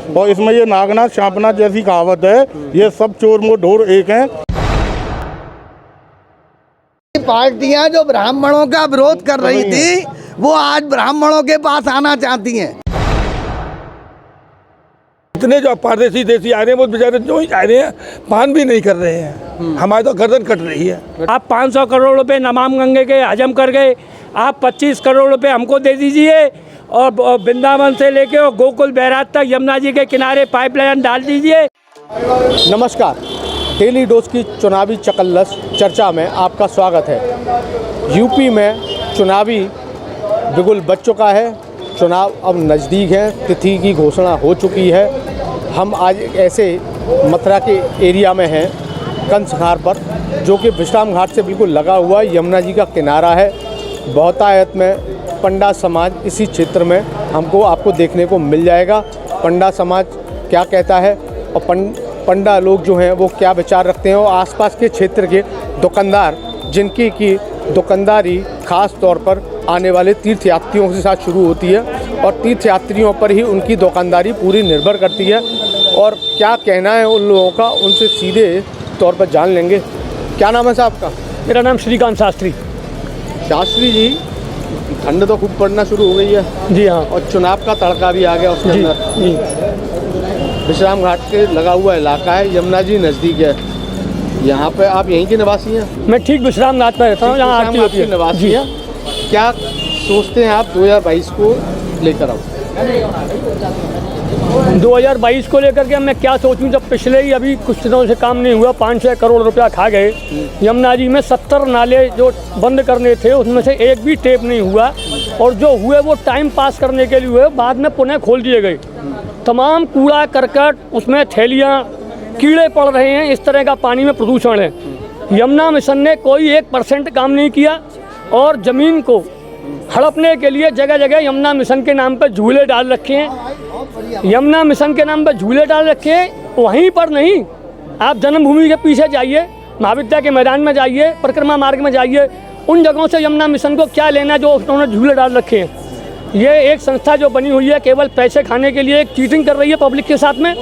और इसमें ये नागनाथ सांपनाथ जैसी कहावत है, ये सब चोर मोर ढोर एक हैं। पार्टियां जो ब्राह्मणों का विरोध कर रही थी वो आज ब्राह्मणों के पास आना चाहती हैं। इतने जो परदेसी देसी आ रहे हैं वो बेचारे जो ही आ रहे हैं पान भी नहीं कर रहे हैं, हमारी तो गर्दन कट रही है। आप 500 करोड़ रुपए नमाम गंगे के हजम कर गए, आप 25 करोड़ रुपए हमको दे दीजिए और वृंदावन से लेके और गोकुल बैराज तक यमुना जी के किनारे पाइपलाइन डाल दीजिए। नमस्कार, डेली डोज की चुनावी चकल्लस चर्चा में आपका स्वागत है। यूपी में चुनावी बिगुल बज चुका है, चुनाव अब नज़दीक है, तिथि की घोषणा हो चुकी है। हम आज एक ऐसे मथुरा के एरिया में हैं, कंसहार पर, जो कि विश्राम घाट से बिल्कुल लगा हुआ यमुना जी का किनारा है। बहुतायत में पंडा समाज इसी क्षेत्र में आपको देखने को मिल जाएगा। पंडा समाज क्या कहता है और पंडा लोग जो हैं वो क्या विचार रखते हैं, और आसपास के क्षेत्र के दुकानदार जिनकी की दुकानदारी खास तौर पर आने वाले तीर्थयात्रियों के साथ शुरू होती है और तीर्थयात्रियों पर ही उनकी दुकानदारी पूरी निर्भर करती है। और क्या कहना है उन लोगों का, उनसे सीधे तौर पर जान लेंगे। क्या नाम है साहब का? मेरा नाम श्रीकांत शास्त्री। शास्त्री जी, ठंड तो खूब पड़ना शुरू हो गई है। जी हाँ। और चुनाव का तड़का भी आ गया उसके अंदर। जी। विश्राम घाट के लगा हुआ इलाका है, यमुना जी नज़दीक है। यहाँ पे आप यहीं के निवासी हैं? मैं ठीक विश्राम घाट पर रहता हूँ, यहाँ आरती होती है। निवासी हैं। क्या सोचते हैं आप 2022 को लेकर? आओ 2022 को लेकर के मैं क्या सोचूं, जब पिछले ही अभी कुछ दिनों से काम नहीं हुआ, 500 करोड़ रुपया खा गए। यमुना जी में 70 नाले जो बंद करने थे उसमें से एक भी टेप नहीं हुआ, और जो हुए वो टाइम पास करने के लिए हुए, बाद में पुनः खोल दिए गए। तमाम कूड़ा करकट उसमें थैलियाँ, कीड़े पड़ रहे हैं, इस तरह का पानी में प्रदूषण है। यमुना मिशन ने कोई 1% काम नहीं किया, और ज़मीन को हड़पने के लिए जगह जगह यमुना मिशन के नाम पर झूले डाल रखे हैं। यमुना मिशन के नाम पर झूले डाल रखे हैं, वहीं पर नहीं, आप जन्मभूमि के पीछे जाइए, महाविद्या के मैदान में जाइए, परिक्रमा मार्ग में जाइए, उन जगहों से यमुना मिशन को क्या लेना जो उन्होंने झूले डाल रखे हैं। ये एक संस्था जो बनी हुई है केवल पैसे खाने के लिए, एक चीटिंग कर रही है पब्लिक के साथ में,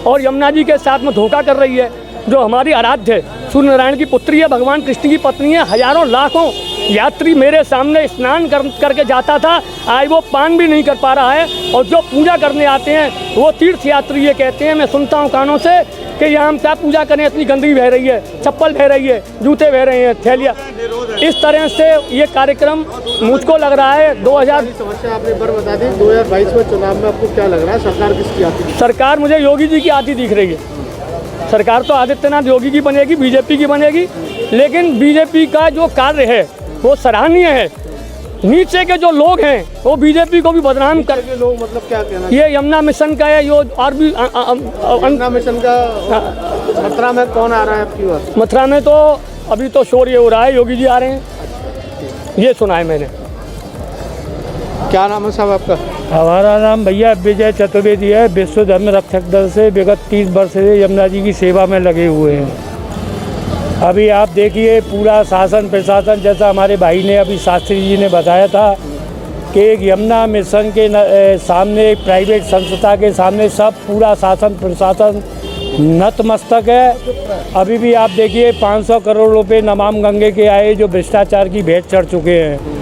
और यमुना जी के साथ में धोखा कर रही है। जो हमारी आराध्य सूर्य नारायण की पुत्री है, भगवान कृष्ण की पत्नी है, हजारों लाखों यात्री मेरे सामने स्नान करके जाता था, आज वो पान भी नहीं कर पा रहा है। और जो पूजा करने आते हैं वो तीर्थ यात्री ये कहते हैं, मैं सुनता हूँ कानों से, कि यहाँ हम क्या पूजा करें, इतनी गंदगी बह रही है, चप्पल बह रही है, जूते बह रहे हैं, थैलियाँ। इस तरह से ये कार्यक्रम मुझको लग रहा है 2000 समस्या आपने पर बता दी। 2022 में चुनाव में आपको क्या लग रहा है, सरकार किसकी आती है? सरकार मुझे योगी जी की आती दिख रही है। सरकार तो आदित्यनाथ योगी की बनेगी, बीजेपी की बनेगी, लेकिन बीजेपी का जो कार्य है वो सराहनीय है। नीचे के जो लोग हैं वो बीजेपी को भी बदनाम कर के लोग, मतलब क्या कहना? ये यमुना मिशन का है, यो और भी यमुना मिशन का मथुरा में कौन आ रहा है आपकी बात? मथुरा में तो अभी तो शोर ये हो रहा है, योगी जी आ रहे हैं, ये सुना है मैंने। क्या नाम है साहब आपका? हमारा नाम भैया विजय चतुर्वेदी है। विश्व धर्म रक्षक दल से विगत 30 वर्ष से यमुना जी की सेवा में लगे हुए हैं। अभी आप देखिए पूरा शासन प्रशासन, जैसा हमारे भाई ने अभी शास्त्री जी ने बताया था कि एक यमुना मिशन के सामने, एक प्राइवेट संस्था के सामने सब पूरा शासन प्रशासन नतमस्तक है। अभी भी आप देखिए 500 करोड़ रुपए नमाम गंगे के आए, जो भ्रष्टाचार की भेंट चढ़ चुके हैं।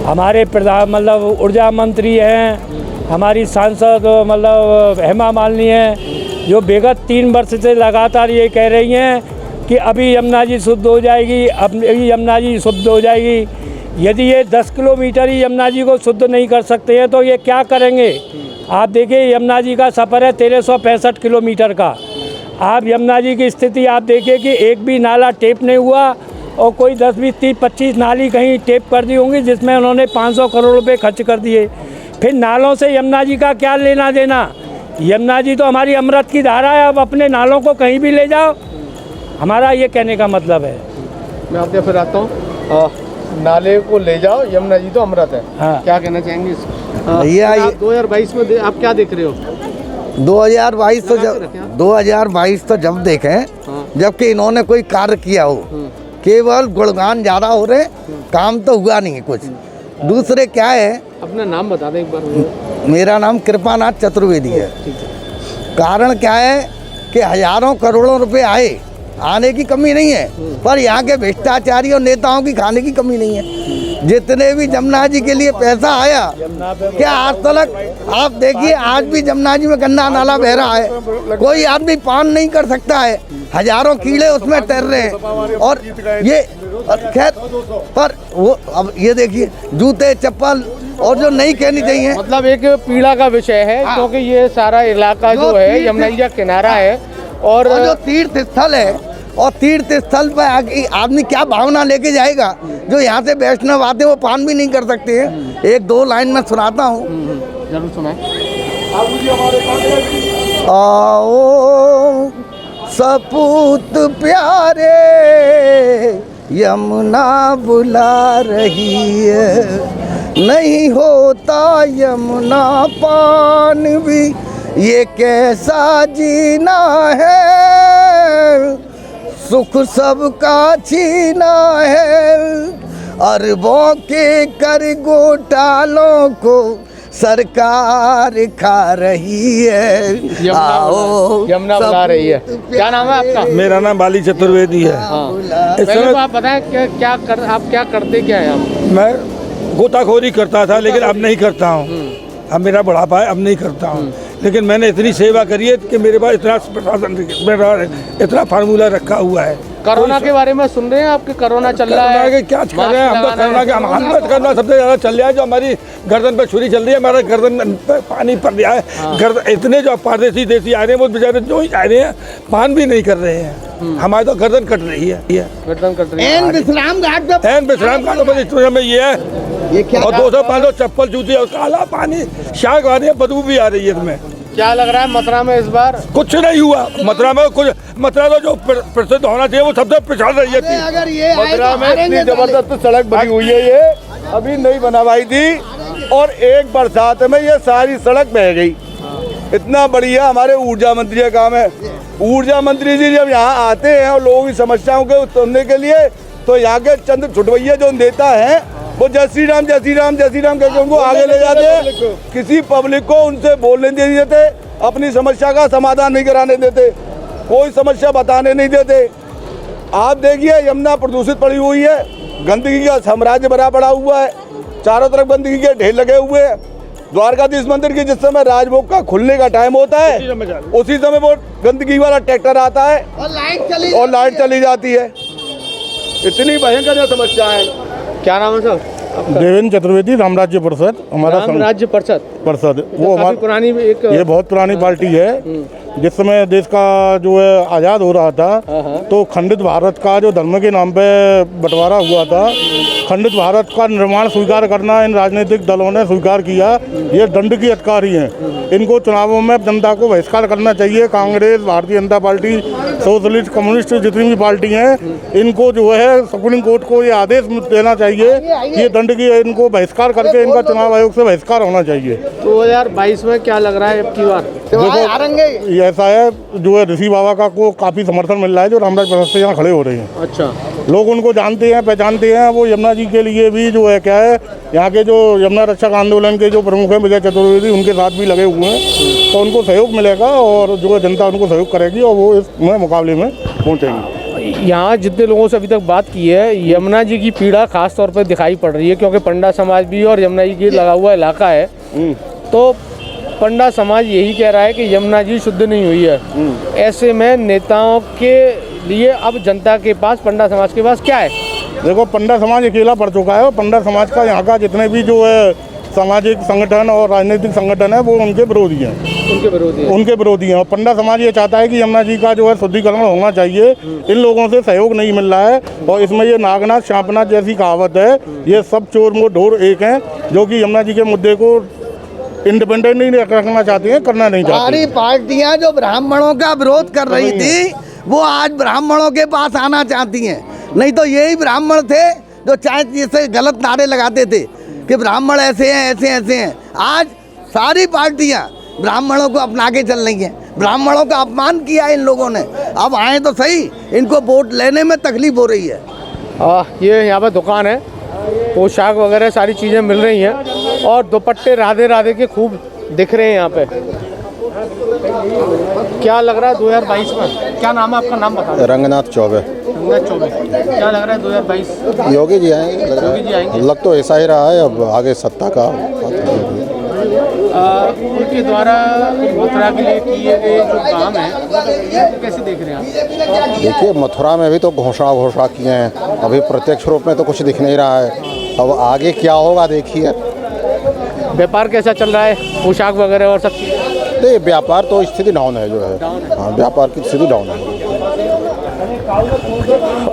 हमारे प्रधान मतलब ऊर्जा मंत्री हैं, हमारी सांसद मतलब हेमा मालिनी हैं, जो विगत 3 वर्ष से लगातार ये कह रही हैं कि अभी यमुना जी शुद्ध हो जाएगी, अभी यमुना जी शुद्ध हो जाएगी। यदि ये 10 किलोमीटर ही यमुना जी को शुद्ध नहीं कर सकते हैं तो ये क्या करेंगे? आप देखिए यमुना जी का सफ़र है 1365 किलोमीटर का। आप यमुना जी की स्थिति आप देखिए कि एक भी नाला टेप नहीं हुआ, और कोई 10, 20, 30, 25 नाली कहीं टेप कर दी होंगी, जिसमें उन्होंने 500 करोड़ रुपए खर्च कर दिए। फिर नालों से यमुना जी का क्या लेना देना? यमुना जी तो हमारी अमृत की धारा है, अब अपने नालों को कहीं भी ले जाओ, हमारा ये कहने का मतलब है। मैं आपके फिर आता हूँ, नाले को ले जाओ, यमुना जी तो अमृत है। हाँ। क्या कहना चाहेंगे भैया? 2022 में आप क्या देख रहे हो? 2022 तो जब देखें, जबकि इन्होंने कोई कार्य किया हो, केवल गुणगान ज़्यादा हो रहे, काम तो हुआ नहीं है कुछ। दूसरे क्या है, अपना नाम बता दें एक बार। मेरा नाम कृपानाथ चतुर्वेदी है। कारण क्या है कि हजारों करोड़ों रुपए आए, आने की कमी नहीं है, पर यहाँ के भ्रष्टाचारी और नेताओं की खाने की कमी नहीं है। जितने भी जमुना जी के लिए पैसा आया, क्या आज तक आप देखिए, आज भी जमुना जी में गंदा नाला बह रहा है, कोई आदमी पान नहीं कर सकता है, हजारों कीड़े उसमें तैर रहे हैं। और ये खैर, पर वो अब ये देखिए जूते चप्पल और जो नहीं कहनी चाहिए, मतलब एक पीड़ा का विषय है, क्योंकि ये सारा इलाका जो है यमुना जी का किनारा है और जो तीर्थ स्थल है, और तीर्थ स्थल पर आदमी क्या भावना लेके जाएगा। जो यहाँ से वैष्णव आते हैं वो पान भी नहीं कर सकते हैं। एक दो लाइन में सुनाता हूँ, जरूर सुनाएं। आओ सपूत प्यारे यमुना बुला रही है, नहीं होता यमुना पान भी ये कैसा जीना है, सुख सबका छीना है, अरबों के कर घोटालों को सरकार खा रही है। आओ यमुना बुला रही है। क्या नाम है आपका? मेरा नाम बाली चतुर्वेदी है। इस पहले समय तो आप बताएं कि आप क्या करते क्या हैं आप? मैं गोताखोरी करता था, लेकिन अब नहीं करता हूँ। अब मेरा बुढ़ापा है, अब नहीं करता हूँ। लेकिन मैंने इतनी सेवा करी है कि मेरे पास इतना प्रशासन, मेरा इतना फार्मूला रखा हुआ है। कोरोना के बारे में सुन रहे हैं आपके? कोरोना चल रहा कोरोना है, के क्या कर रहे हैं हम? तो कोरोना के हम करना सबसे ज़्यादा चल रहा है। जो हमारी गर्दन पर छुरी चल रही है, हमारा गर्दन पे पानी पड़ रहा है। गर्दन इतने जो परदेसी देसी आ रहे हैं, वो बेचारे जो ही आ रहे हैं, पान भी नहीं कर रहे हैं। हमारी तो गर्दन कट रही है। गर्दन कट रही है। एन विश्राम घाट पे एन विश्राम का तो बस इस समय ये है, ये क्या और 200-500 चप्पल जूती और काला पानी शाग आ रही है, बदबू भी आ रही है इसमें। क्या लग रहा है मथुरा में इस बार? कुछ नहीं हुआ मथुरा में। कुछ मथुरा तो जो प्रसिद्ध होना चाहिए वो सबसे पिछड़ रही है। अगर ये मथुरा में इतनी जबरदस्त सड़क बनी हुई है, ये अभी नहीं बनवाई थी, और एक बरसात में ये सारी सड़क बह गई। इतना बढ़िया हमारे ऊर्जा मंत्री का काम है। ऊर्जा मंत्री जी जब यहाँ आते हैं और लोगों की समस्याओं को सुनने के लिए, तो यहाँ के चंद छुटवैया जो नेता हैं, वो जय श्री राम जय श्री राम जय श्री राम करके उनको आगे ले जाते हैं। किसी पब्लिक को उनसे बोलने नहीं देते, अपनी समस्या का समाधान नहीं कराने देते, कोई समस्या बताने नहीं देते। आप देखिए यमुना प्रदूषित पड़ी हुई है, गंदगी का साम्राज्य भरा पड़ा हुआ है, चारों तरफ गंदगी के ढेर लगे हुए हैं। द्वारकाधीश मंदिर की जिस समय राजभोग का खुलने का टाइम होता है, उसी समय वो गंदगी वाला ट्रैक्टर आता है और लाइट चली जाती है। इतनी भयंकर समस्या है। क्या नाम है सर? देवेंद्र चतुर्वेदी, राम राज्य परिषद हमारा राम राज्य परिषद। वो काफी हमारी पुरानी एक ये बहुत पुरानी पार्टी है। जिस समय देश का जो है आज़ाद हो रहा था, तो खंडित भारत का जो धर्म के नाम पे बंटवारा हुआ था, खंडित भारत का निर्माण स्वीकार करना इन राजनीतिक दलों ने स्वीकार किया। ये दंड की अधिकारी हैं। इनको चुनावों में जनता को बहिष्कार करना चाहिए। Congress, Bharatiya Janata party, socialist, communist जितनी भी पार्टी हैं, इनको जो है सुप्रीम कोर्ट को ये आदेश देना चाहिए कि ये दंड की इनको बहिष्कार करके इनका चुनाव आयोग से बहिष्कार होना चाहिए। 2022 में क्या लग रहा है अब की बार? देखो ये ऐसा है, जो है ऋषि बाबा का को काफ़ी समर्थन मिल रहा है, जो रामराज परिषद से यहाँ खड़े हो रहे हैं। अच्छा, लोग उनको जानते हैं, पहचानते हैं। वो यमुना जी के लिए भी जो है क्या है, यहाँ के जो यमुना रक्षक आंदोलन के जो प्रमुख हैं विजय चतुर्वेदी, उनके साथ भी लगे हुए हैं। तो उनको सहयोग मिलेगा और जो है जनता उनको सहयोग करेगी और वो इसमें मुकाबले में पहुँचेंगे। यहाँ जितने लोगों से अभी तक बात की है, यमुना जी की पीड़ा खास तौर पर दिखाई पड़ रही है, क्योंकि पंडा समाज भी और यमुना जी की लगा हुआ इलाका है। तो पंडा समाज यही कह रहा है कि यमुना जी शुद्ध नहीं हुई है। ऐसे में नेताओं के लिए अब जनता के पास, पंडा समाज के पास क्या है? देखो, पंडा समाज अकेला पड़ चुका है और पंडा समाज का यहाँ का जितने भी जो है सामाजिक संगठन और राजनीतिक संगठन है, वो उनके विरोधी हैं। उनके विरोधी हैं। और पंडा समाज ये चाहता है कि यमुना जी का जो है शुद्धिकरण होना चाहिए। इन लोगों से सहयोग नहीं मिल रहा है। और इसमें ये नागनाथ शांपनाथ जैसी कहावत है, ये सब चोर मोर ढोर एक हैं, जो कि यमुना जी के मुद्दे को इंडिपेंडेंट नहीं रखना चाहती हैं, करना नहीं चाहती। सारी पार्टियां जो ब्राह्मणों का विरोध कर रही थी, वो आज ब्राह्मणों के पास आना चाहती हैं। नहीं तो यही ब्राह्मण थे जो चाहे जैसे गलत नारे लगाते थे कि ब्राह्मण ऐसे हैं, ऐसे ऐसे हैं। आज सारी पार्टियां ब्राह्मणों को अपना के चल रही हैं। ब्राह्मणों का अपमान किया इन लोगों ने। अब आए तो सही, इनको वोट लेने में तकलीफ हो रही है। ये यहाँ पर दुकान है, पोशाक वगैरह सारी चीज़ें मिल रही हैं और दुपट्टे राधे राधे के खूब दिख रहे हैं यहाँ पे। क्या लग रहा है 2022 में? क्या नाम है आपका? नाम बता दो। रंगनाथ चौबे। रंगनाथ चौबे, क्या लग रहा है 2022? योगी जी आएंगे, लग रहा योगी जी आएंगे। लग तो ऐसा ही रहा है, अब आगे सत्ता का उनके द्वारा मथुरा के लिए किए गए जो काम है वो कैसे देख रहे हैं आप? देखिए, मथुरा में भी तो घोषणा किए हैं, अभी प्रत्यक्ष रूप में तो कुछ दिख नहीं रहा है। अब आगे क्या होगा देखिए। व्यापार कैसा चल रहा है, पोशाक वगैरह और सब चीज़? नहीं, व्यापार तो स्थिति डाउन है जो है। हाँ, व्यापार की स्थिति डाउन है।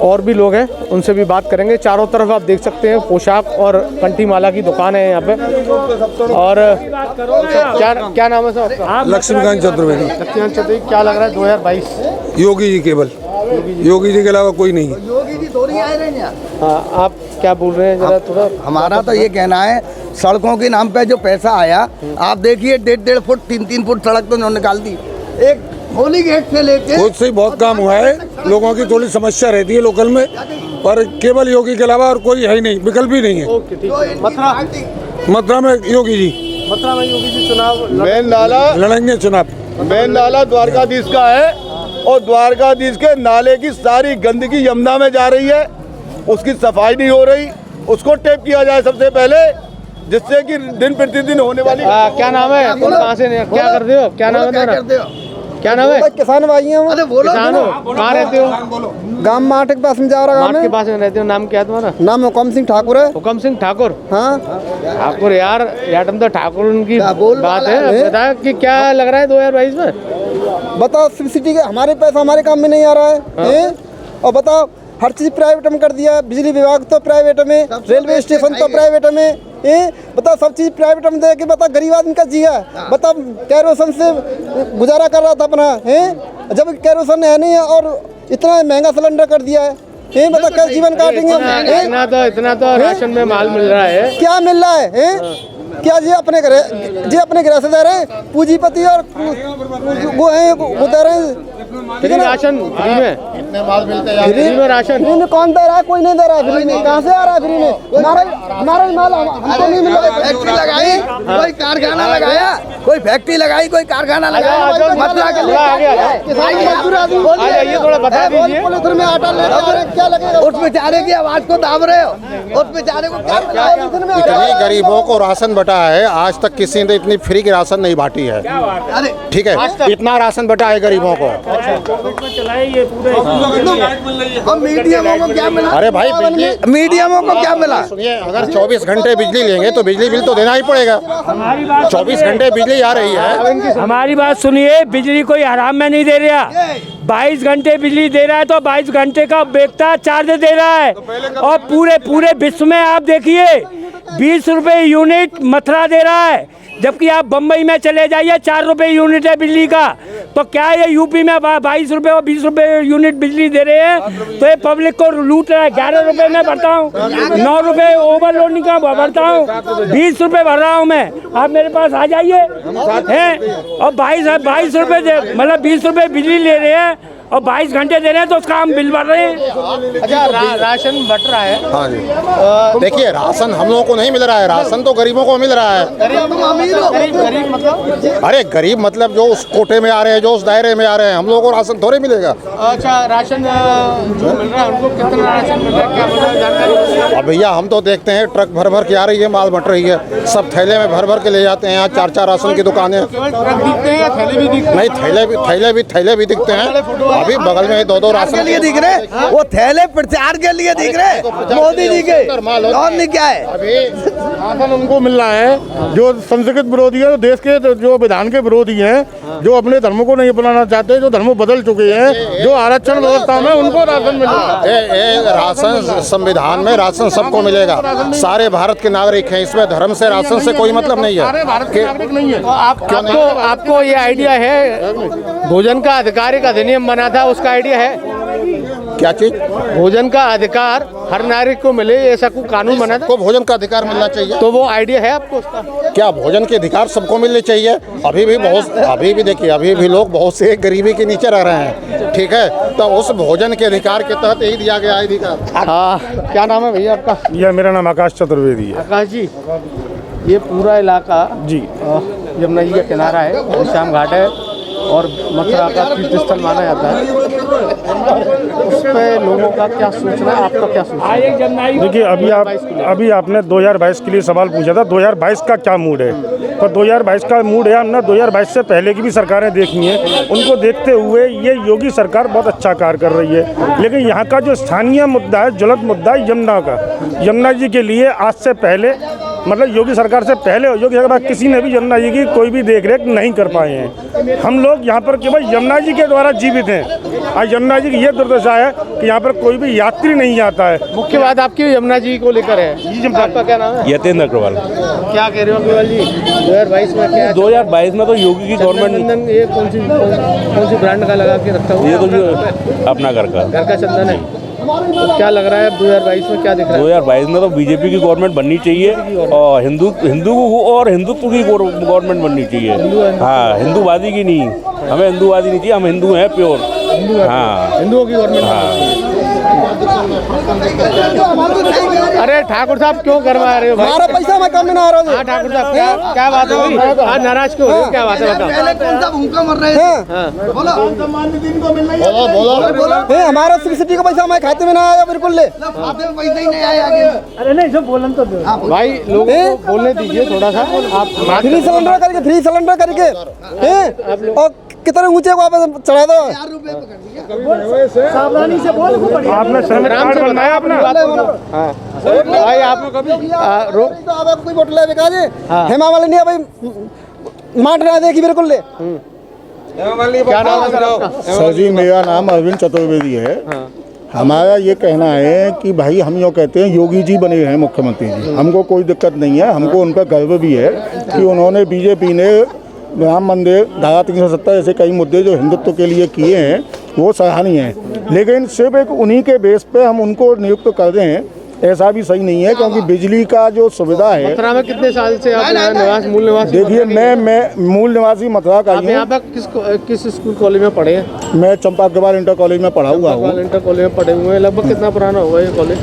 और भी लोग हैं, उनसे भी बात करेंगे। चारों तरफ आप देख सकते हैं पोशाक और कंठी माला की दुकान है यहाँ पे। और क्या नाम है सर आपका? लक्ष्मीकांत चतुर्वेदी। लक्ष्मीकांत चतुर्वेदी, क्या लग रहा है 2022? योगी जी केवल, योगी जी के अलावा कोई नहीं है। योगी जी थोड़ी आए रहे हैं। हाँ, आप क्या बोल रहे हैं जरा थोड़ा? हमारा तो ये कहना है, सड़कों के नाम पे जो पैसा आया, आप देखिए 1.5 फुट 3-3 फुट सड़क तो उन्होंने निकाल दी। एक होली गेट से लेके खुद से ही बहुत काम हुआ है। लोगों की थोड़ी समस्या रहती है लोकल में, पर केवल योगी के अलावा और कोई है ही नहीं, विकल्प ही नहीं है। ओके, ठीक है। मथुरा में योगी जी, मथुरा में योगी जी चुनाव मेन नाला लड़ेंगे चुनाव। मेन नाला द्वारकाधीश का है और द्वारकाधीश के नाले की सारी गंदगी यमुना में जा रही है, उसकी सफाई नहीं हो रही। उसको टेप किया जाए सबसे पहले, जिससे कि दिन प्रतिदिन होने वाली। क्या नाम है? कहाँ से क्या करते हो? क्या नाम है तुम्हारा? क्या नाम है? किसान भाई हैं। अरे बोलो किसान हो? कहाँ रहते हो? गांव माठ के पास में जा रहा माठ के पास में रहते हो। नाम क्या है तुम्हारा? नाम हुकम सिंह ठाकुर है। हुकम सिंह ठाकुर। हाँ, ठाकुर यार तुम तो ठाकुर उनकी बोल बात है। अब बता कि क्या लग रहा है 2022 में? बताओ, सिटी के हमारे पैसा हमारे काम में नहीं आ रहा है? और बताओ, हर चीज़ प्राइवेट में कर दिया। बिजली विभाग तो प्राइवेट में, रेलवे स्टेशन तो प्राइवेट में, बताओ सब चीज़ प्राइवेट में दे के बताओ गरीब आदमी का जिया। बताओ, कैरोसन से गुजारा कर रहा था अपना, जब कैरोसन है नहीं है और इतना महंगा सिलेंडर कर दिया है, बताओ क्या जीवन काटेंगे? इतना तो राशन में माल मिल रहा है। क्या मिल रहा है? क्या जी अपने घर से दे रहे हैं, पूंजीपति और वो हैं वो दे रहे हैं। फ्री राशन, फ्री में फ्री में राशन फ्री में कौन दे रहा है? कोई नहीं दे रहा है फ्री में। कहाँ से आ रहा है फ्री में? हमारा माल हमको नहीं मिल रहा है। फैक्ट्री लगाई, कोई कारखाना लगाया, कोई फैक्ट्री लगाई, कोई कारखाना लगाया। मथुरा के लिए थोड़ा बता दीजिए। में आटा ले क्या लगेगा? उस बेचारे की आवाज को दाब रहे हो। उस बेचारे को क्या इतने गरीबों को राशन बटा है, आज तक किसी ने इतनी फ्री की राशन नहीं बांटी है। ठीक है, इतना राशन बटा है गरीबों को। और मीडियमों को क्या मिला? अरे भाई, बिजली मीडियमों को क्या मिला? सुनिए, अगर 24 घंटे बिजली लेंगे तो बिजली बिल तो देना ही पड़ेगा। 24 घंटे बिजली आ रही है। हमारी बात सुनिए, बिजली कोई हराम में नहीं दे रहा। 22 घंटे बिजली दे रहा है तो 22 घंटे का बेखता चार्ज दे रहा है। और पूरे विश्व में आप देखिए 20 रुपए यूनिट मथुरा दे रहा है, जबकि आप बम्बई में चले जाइए 4 रुपए यूनिट है बिजली का। तो क्या ये यूपी में 22 रुपए और 20 रुपए यूनिट बिजली दे रहे हैं, तो ये पब्लिक को लूट रहा है। 11 रुपए में भरता हूँ, 9 रुपए ओवरलोडिंग का भरता हूँ, 20 रुपए भर रहा हूँ मैं। आप मेरे पास आ जाइए हैं, और 22 रुपए मतलब 20 रुपए बिजली ले रहे हैं और 22 घंटे दे रहे हैं, तो उसका हम बिल भर रहे हैं। अच्छा, राशन बट रहा है। हाँ जी, देखिए, राशन हम लोगों को नहीं मिल रहा है, राशन तो गरीबों को मिल रहा है। गरीब मतलब? अरे गरीब मतलब जो उस कोटे में आ रहे हैं, जो उस दायरे में आ रहे हैं, हम लोगों को राशन थोड़े मिलेगा। अच्छा, राशन जो मिल रहा है उनको कितना राशन मिल रहा है, क्या मिल रहा है जानकारी? अब भैया, हम तो देखते हैं ट्रक भर भर के आ रही है, माल बट रही है, सब थैले में भर भर के ले जाते हैं। यहाँ 4-4 राशन की दुकानें। केवल ट्रक दिखते हैं या थैले भी दिखते हैं? नहीं, थैले भी दिखते हैं। अभी बगल में 2-2 राशन के लिए दिख रहे, वो थैले प्रचार के लिए दिख रहे मोदी जी के। और नहीं क्या है? अभी राशन उनको मिल रहा है जो संस्कृत विरोधी है, देश के जो विधान के विरोधी हैं, जो अपने धर्म को नहीं अपनाना चाहते, जो धर्म बदल चुके हैं, जो आरक्षण व्यवस्था में उनको राशन मिल रहा है। राशन संविधान में राशन सबको मिलेगा। सारे भारत के नागरिक हैं, इसमें धर्म से राशन से कोई मतलब नहीं है। सारे भारत के नागरिक नहीं है। आपको ये आइडिया है, भोजन का अधिकार एक अधिनियम बना था, उसका आइडिया है? क्या चीज? भोजन का अधिकार हर नागरिक को मिले, ऐसा कोई कानून बना था? को भोजन का अधिकार मिलना चाहिए। तो वो आइडिया है आपको उसका? क्या भोजन के अधिकार सबको मिलने चाहिए? अभी भी देखिए, अभी भी लोग बहुत से गरीबी के नीचे रह रहे हैं। ठीक है, तो उस भोजन के अधिकार के तहत यही दिया गया अधिकार। हाँ, क्या नाम है भैया आपका? यह मेरा नाम आकाश चतुर्वेदी है। आकाश जी, ये पूरा इलाका जी यमुना जी का किनारा है, श्याम घाट है, और मथुरा का तीर्थ स्थल माना जाता है, उस पर लोगों का क्या सोचना है, आपका क्या सोचना है? देखिए, अभी आपने 2022 के लिए सवाल पूछा था, 2022 का क्या मूड है। तो 2022 का मूड है, हमने 2022 से पहले की भी सरकारें देखी हैं, उनको देखते हुए ये योगी सरकार बहुत अच्छा कार्य कर रही है। लेकिन यहाँ का जो स्थानीय मुद्दा है, ज्वलंत मुद्दा है यमुना का। यमुना जी के लिए आज से पहले, मतलब योगी सरकार से पहले, योगी सरकार किसी ने भी यमुना जी की कोई भी देख रेख नहीं कर पाए हैं। हम लोग यहाँ पर केवल यमुना जी के द्वारा जीवित हैं। आज यमुना जी की ये दुर्दशा है कि यहाँ पर कोई भी यात्री नहीं आता है। मुख्य बात आपकी यमुना जी को लेकर है। आपका क्या नाम है? यतेंद्र अग्रवाल। क्या कह रहे हो अग्रवाल जी, 2022 में क्या? 2022 में तो योगी की गवर्नमेंट, ये कौन सी ब्रांड का लगा के रखा हुआ? ये तो जो अपना घर का चंदन है। तो क्या लग रहा है 2022 में क्या दिख रहा है? 2022 में तो बीजेपी की गवर्नमेंट बननी चाहिए और हिंदुत्व की गवर्नमेंट बननी चाहिए। हाँ, हिंदूवादी की नहीं, हमें हिंदूवादी नहीं चाहिए, हम हिंदू हैं प्योर। हाँ, हिंदुओं की गवर्नमेंट। अरे ठाकुर साहब क्यों करवा रहे हो? हमारा पैसा मैं कम में ना आ रहा हूँ। हाँ ठाकुर साहब, क्या बात होगी? हाँ, नाराज क्यों हो रहे हो? क्या बात है बताओ? पहले कौन सा भूखा मर रहे हैं? बोलो। हमारा सिटी का पैसा हमारे खाते में ना आया, बिल्कुल ले। खाते में पैसा ही नहीं आया आगे। अरे नहीं, जो बोलन तो दो भाई, लोगों को बोलने दीजिए थोड़ा सा। आप फ्री सिलेंडर करके और कितने ऊंचे को आप चढ़ा दो। सावधानी से बोल। आपने श्रमिक कार्ड बनाया अपना? भाई आप रोक तो आप कोई बोतल बेकार है, हेमा वाले नहीं है भाई, मार रहा देखी बिल्कुल ले। क्या नाम है सर आपका? सर जी, मेरा नाम अरविंद चतुर्वेदी है। हमारा ये कहना है कि भाई, हम यूँ कहते हैं योगी जी बने हैं मुख्यमंत्री जी, हमको कोई दिक्कत नहीं है, हमको उन पर गर्व भी है कि उन्होंने, बीजेपी ने राम मंदिर, धारा 370 ऐसे कई मुद्दे जो हिंदुत्व के लिए किए हैं, वो सराहनीय हैं। लेकिन सिर्फ एक उन्हीं के बेस पे हम उनको नियुक्त कर दें, ऐसा भी सही नहीं है, क्योंकि बिजली का जो सुविधा है। मथुरा में कितने साल से आप मूल निवासी? देखिए, मैं मूल निवासी मथुरा का ही हूँ। यहाँ पर किस स्कूल कॉलेज में पढ़े हैं? मैं चंपा अग्रवाल इंटर कॉलेज में पढ़ा हुआ हूँ। इंटर कॉलेज में पढ़े हुए हैं। लगभग कितना पुराना होगा ये कॉलेज?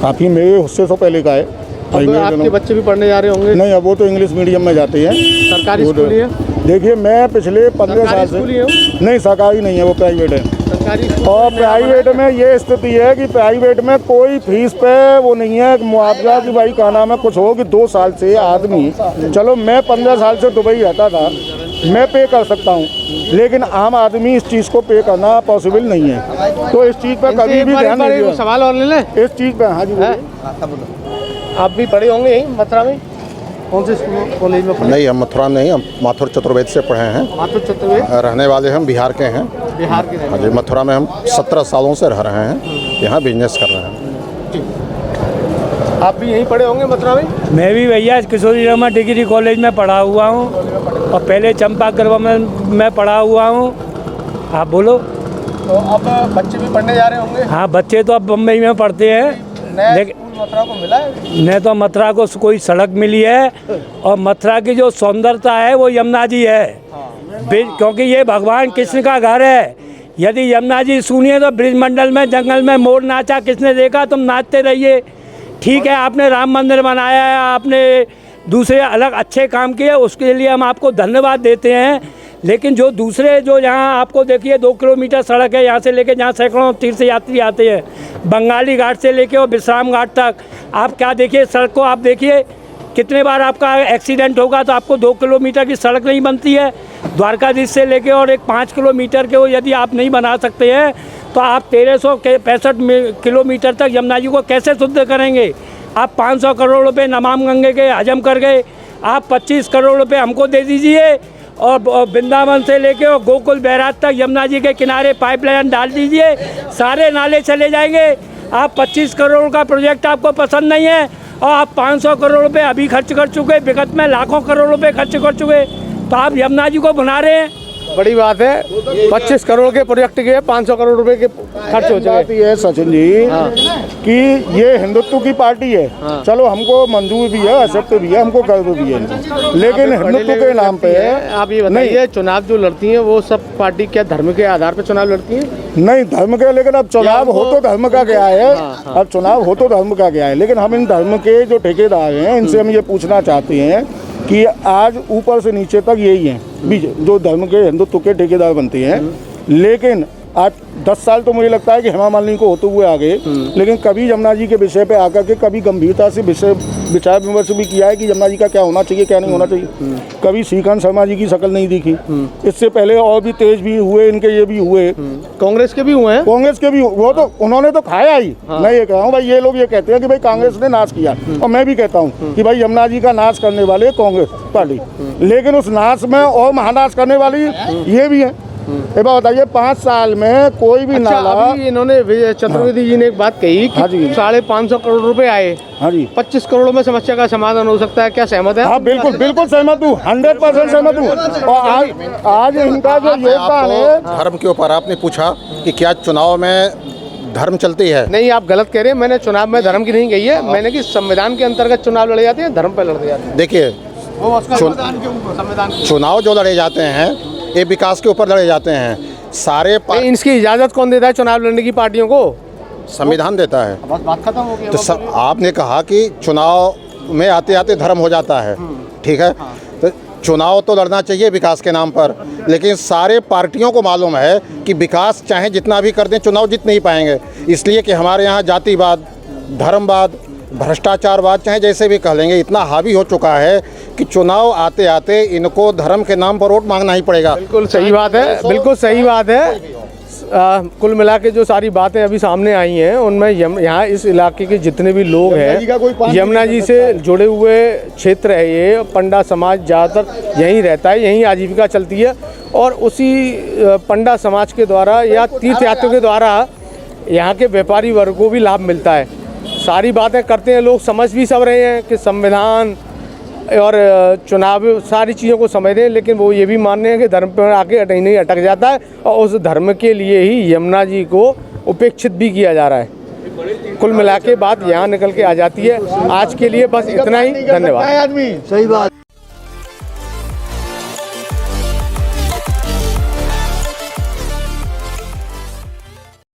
काफ़ी, मेरे उससे तो पहले का है। आपके बच्चे भी पढ़ने जा रहे होंगे? नहीं, अब वो तो इंग्लिश मीडियम में जाते हैं। सरकारी स्कूल ही है? देखिए, मैं पिछले 15 साल से, नहीं सरकारी नहीं है, वो प्राइवेट है। और प्राइवेट में ये स्थिति है कि प्राइवेट में कोई फीस पे वो नहीं है मुआवजा की, भाई का नाम है कुछ हो कि 2 साल से आदमी, चलो मैं 15 साल से दुबई रहता था, मैं पे कर सकता हूँ, लेकिन आम आदमी इस चीज़ को पे करना पॉसिबल नहीं है। तो इस चीज़ पर कभी भी ध्यान नहीं दिया। सवाल और ले लें इस चीज़ पर। हाँ जी, आप भी पढ़े होंगे यहीं मथुरा में? कौन से स्कूल कॉलेज में पढ़े? नहीं, हम मथुरा नहीं, हम माथुर चतुर्वेद से पढ़े हैं। माथुर चतुर्वेद? रहने वाले हम बिहार के हैं। बिहार के? हाँ जी, मथुरा में हम 17 सालों से रह रहे हैं, यहाँ बिजनेस कर रहे हैं। आप भी यहीं पढ़े होंगे मथुरा में? मैं भी भैया किशोरी रमा डिग्री कॉलेज में पढ़ा हुआ हूँ और पहले चंपा अग्रवाल में पढ़ा हुआ हूँ। आप बोलो। तो अब बच्चे भी पढ़ने जा रहे होंगे? हाँ, बच्चे तो अब बम्बई में पढ़ते हैं। लेकिन मथुरा को मिला है? नहीं, तो मथुरा को कोई सड़क मिली है और मथुरा की जो सौंदर्यता है वो यमुना जी है। क्योंकि ये भगवान कृष्ण का घर है। यदि यमुना जी सुनिए तो ब्रिज मंडल में जंगल में मोर नाचा, किसने देखा? तुम नाचते रहिए। ठीक है, आपने राम मंदिर बनाया है, आपने दूसरे अलग अच्छे काम किए, उसके लिए हम आपको धन्यवाद देते हैं। लेकिन जो दूसरे, जो यहाँ आपको देखिए 2 किलोमीटर सड़क है यहाँ से लेके जहाँ सैकड़ों तीर्थ यात्री आते हैं, बंगाली घाट से लेके और विश्राम घाट तक, आप क्या देखिए सड़क को, आप देखिए कितने बार आपका एक्सीडेंट होगा तो आपको 2 किलोमीटर की सड़क नहीं बनती है। द्वारकाधीश से लेके और एक 5 किलोमीटर के वो यदि आप नहीं बना सकते हैं तो आप 1365 किलोमीटर तक यमुना जी को कैसे शुद्ध करेंगे? आप 500 करोड़ रुपए नमाम गंगे के हजम कर गए। आप 25 करोड़ रुपए हमको दे दीजिए और वृंदावन से लेके और गोकुल बैराज तक यमुना जी के किनारे पाइपलाइन डाल दीजिए, सारे नाले चले जाएंगे। आप 25 करोड़ का प्रोजेक्ट आपको पसंद नहीं है और आप 500 करोड़ रुपए अभी खर्च कर चुके, विगत में लाखों करोड़ रुपए खर्च कर चुके, तो आप यमुना जी को बना रहे हैं। बड़ी बात है, 25 करोड़ के प्रोजेक्ट के 500 करोड़ रुपए के खर्च हो चुके। ये सचिन जी कि ये हिंदुत्व की पार्टी है, चलो हमको मंजूर भी है, एक्सेप्ट भी है, हमको गर्व भी है, लेकिन हिंदुत्व के नाम पे आप ये बताइए, चुनाव जो लड़ती हैं वो सब पार्टी क्या धर्म के आधार पर चुनाव लड़ती हैं? नहीं, धर्म के, लेकिन अब चुनाव हो तो धर्म का गया है। अब चुनाव हो तो धर्म का गया है, लेकिन हम इन धर्म के जो ठेकेदार हैं इनसे हम ये पूछना चाहते हैं कि आज ऊपर से नीचे तक यही हैं जो धर्म के हिंदुत्व के ठेकेदार बनते हैं। लेकिन आज 10 साल तो मुझे लगता है कि हेमा मालिनी को होते हुए आ गए, लेकिन कभी यमुना जी के विषय पे आकर के कभी गंभीरता से विचार विमर्श भी किया है कि यमुना जी का क्या होना चाहिए क्या नहीं होना चाहिए। कभी श्रीकांत शर्मा जी की शक्ल नहीं दिखी। इससे पहले और भी तेज भी हुए, इनके ये भी हुए, कांग्रेस के भी हुए हैं, कांग्रेस के भी, वो तो उन्होंने तो खाया ही। मैं ये कह रहा हूँ भाई, ये लोग ये कहते हैं कि भाई कांग्रेस ने नाश किया, और मैं भी कहता हूँ कि भाई यमुना जी का नाश करने वाले कांग्रेस पार्टी, लेकिन उस नाश में और महानाश करने वाली ये भी है। एक बात बताइए, 5 साल में कोई भी नाला, अभी इन्होंने चतुर्वेदी जी ने एक बात कही कि 550 करोड़ रुपए आए, हाँ जी, 25 करोड़ में समस्या का समाधान हो सकता है, क्या सहमत है? हाँ बिल्कुल बिल्कुल सहमत हूँ, 100% सहमत हूँ। और आज इनका जो योगदान है, धर्म के ऊपर आपने पूछा कि क्या चुनाव में धर्म चलती है? नहीं, आप गलत कह रहे हैं। मैंने चुनाव में धर्म की नहीं कही है, मैंने कि संविधान के अंतर्गत चुनाव लड़े जाते हैं, धर्म पे लड़े जाते हैं। देखिए, चुनाव जो लड़े जाते हैं ये विकास के ऊपर लड़े जाते हैं। सारे इसकी इजाजत कौन देता है चुनाव लड़ने की पार्टियों को? संविधान देता है। बस बात खत्म हो गई। तो आपने कहा कि चुनाव में आते आते धर्म हो जाता है, ठीक है, तो चुनाव तो लड़ना चाहिए विकास के नाम पर, लेकिन सारे पार्टियों को मालूम है कि विकास चाहे जितना भी कर दें चुनाव जीत नहीं पाएंगे, इसलिए कि हमारे यहाँ जातिवाद, धर्मवाद, भ्रष्टाचारवाद, चाहे जैसे भी कह लेंगे, इतना हावी हो चुका है कि चुनाव आते आते इनको धर्म के नाम पर वोट मांगना ही पड़ेगा। बिल्कुल सही बात है, बिल्कुल सही बात है। कुल मिला के जो सारी बातें अभी सामने आई हैं उनमें यहाँ इस इलाके के जितने भी लोग हैं, यमुना जी से जुड़े हुए क्षेत्र है ये, पंडा समाज ज़्यादातर यहीं रहता है, यहीं आजीविका चलती है, और उसी पंडा समाज के द्वारा या तीर्थयात्रियों के द्वारा यहाँ के व्यापारी वर्ग को भी लाभ मिलता है। सारी बातें करते हैं लोग, समझ भी सब रहे हैं कि संविधान और चुनाव सारी चीज़ों को समझ रहे हैं, लेकिन वो ये भी मान रहे हैं कि धर्म पर आके नहीं अटक जाता है, और उस धर्म के लिए ही यमुना जी को उपेक्षित भी किया जा रहा है। कुल मिला के बात यहाँ निकल के आ जाती है। आज के लिए बस इतना ही, धन्यवाद। सही बात।